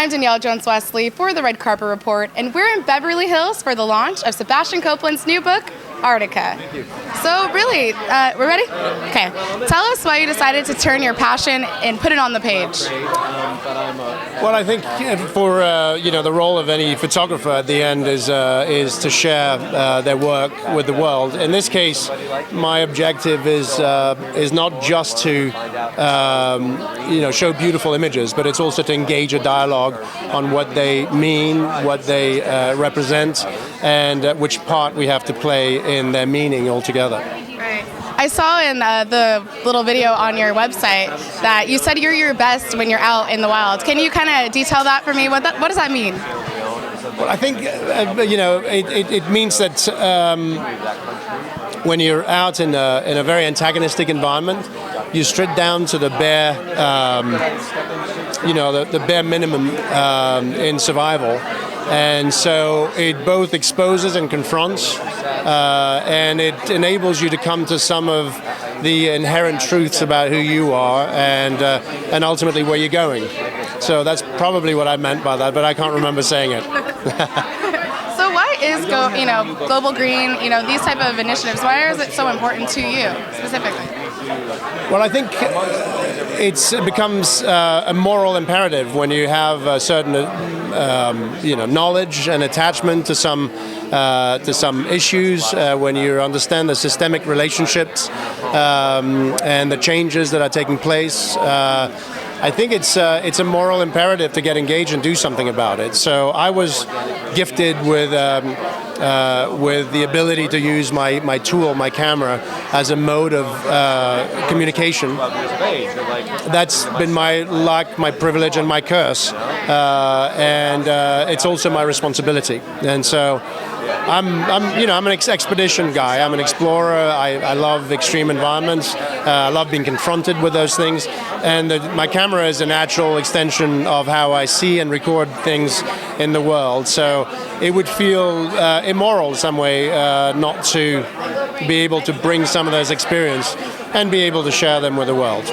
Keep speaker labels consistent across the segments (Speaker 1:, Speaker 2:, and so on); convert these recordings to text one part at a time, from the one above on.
Speaker 1: I'm Danielle Wesley for the Red Carpet Report, and we're in Beverly Hills for the launch of Sebastian Copeland's new book, Arctica. So really, we're ready? Okay. Tell us why you decided to turn your passion and put it on the page.
Speaker 2: Well, I think for the role of any photographer at the end is to share their work with the world. In this case, my objective is not just to show beautiful images, but it's also to engage a dialogue on what they mean, what they represent, and which part we have to play in their meaning altogether.
Speaker 1: Right. I saw in the little video on your website that you said you're your best when you're out in the wild. Can you kind of detail that for me? What does that mean?
Speaker 2: Well, I think it means that when you're out in a very antagonistic environment, you strip down to the bare, the bare minimum in survival. And so it both exposes and confronts, and it enables you to come to some of the inherent truths about who you are and ultimately where you're going. So that's probably what I meant by that, but I can't remember saying it.
Speaker 1: So why is Global Green, these type of initiatives, why is it so important to you specifically?
Speaker 2: Well, I think it becomes a moral imperative when you have a certain, knowledge and attachment to some issues. When you understand the systemic relationships and the changes that are taking place. I think it's a moral imperative to get engaged and do something about it. So I was gifted with the ability to use my tool, my camera, as a mode of communication. That's been my luck, my privilege, and my curse, and it's also my responsibility. And so I'm an expedition guy. I'm an explorer. I love extreme environments. I love being confronted with those things. And my camera is a natural extension of how I see and record things in the world. So it would feel immoral in some way not to be able to bring some of those experiences and be able to share them with the world.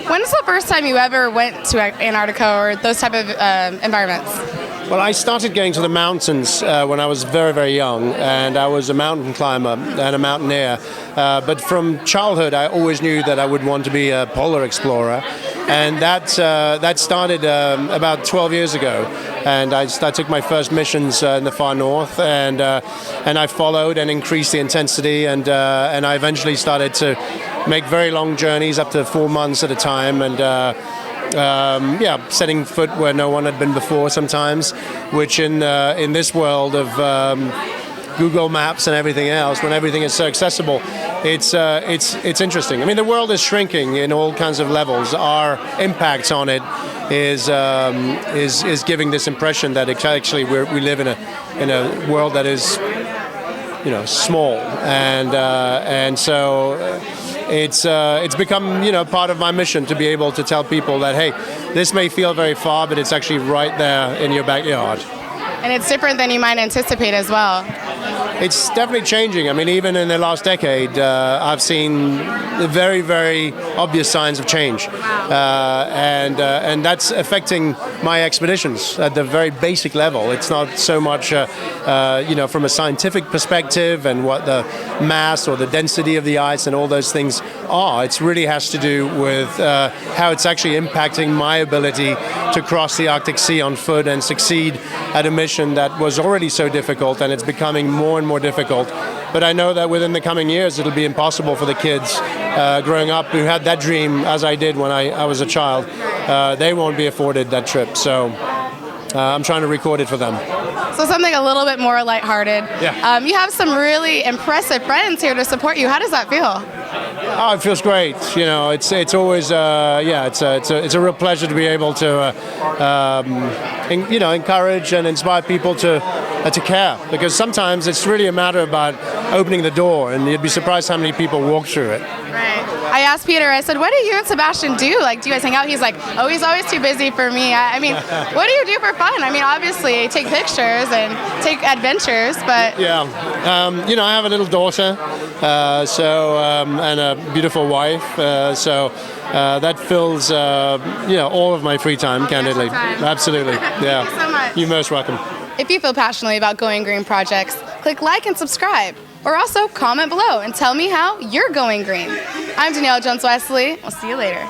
Speaker 1: When's the first time you ever went to Antarctica or those type of environments?
Speaker 2: Well, I started going to the mountains when I was very, very young, and I was a mountain climber and a mountaineer. But from childhood, I always knew that I would want to be a polar explorer, and that started about 12 years ago. And I took my first missions in the far north, and I followed and increased the intensity, and I eventually started to make very long journeys, up to 4 months at a time, and setting foot where no one had been before sometimes, which in this world of Google Maps and everything else, when everything is so accessible, it's interesting. I mean, the world is shrinking in all kinds of levels. Our impact on it is giving this impression that actually we live in a world that is small, and so. It's become part of my mission to be able to tell people that, hey, this may feel very far, but it's actually right there in your backyard.
Speaker 1: And it's different than you might anticipate as well.
Speaker 2: It's definitely changing. I mean, even in the last decade, I've seen very, very obvious signs of change. And that's affecting my expeditions at the very basic level. It's not so much, from a scientific perspective and what the mass or the density of the ice and all those things are. It really has to do with how it's actually impacting my ability to cross the Arctic Sea on foot and succeed at a mission that was already so difficult, and it's becoming more and more difficult. But I know that within the coming years it'll be impossible for the kids growing up who had that dream, as I did when I was a child. They won't be afforded that trip, so I'm trying to record it for them.
Speaker 1: So something a little bit more lighthearted.
Speaker 2: Yeah.
Speaker 1: You have some really impressive friends here to support you. How does that feel?
Speaker 2: Oh, it feels great. It's always it's a real pleasure to be able to encourage and inspire people to care, because sometimes it's really a matter about opening the door, and you'd be surprised how many people walk through it.
Speaker 1: Right. I asked Peter, I said, what do you and Sebastian do? Like, do you guys hang out? He's like, oh, he's always too busy for me. I mean, what do you do for fun? I mean, obviously, take pictures and take adventures, but...
Speaker 2: Yeah, I have a little daughter, and a beautiful wife, so that fills, all of my free time, candidly. Absolutely, yeah.
Speaker 1: Thank you so much.
Speaker 2: You're most welcome.
Speaker 1: If you feel passionately about Going Green projects, click like and subscribe, or also comment below and tell me how you're going green. I'm Danielle Wesley-Jones. We'll see you later.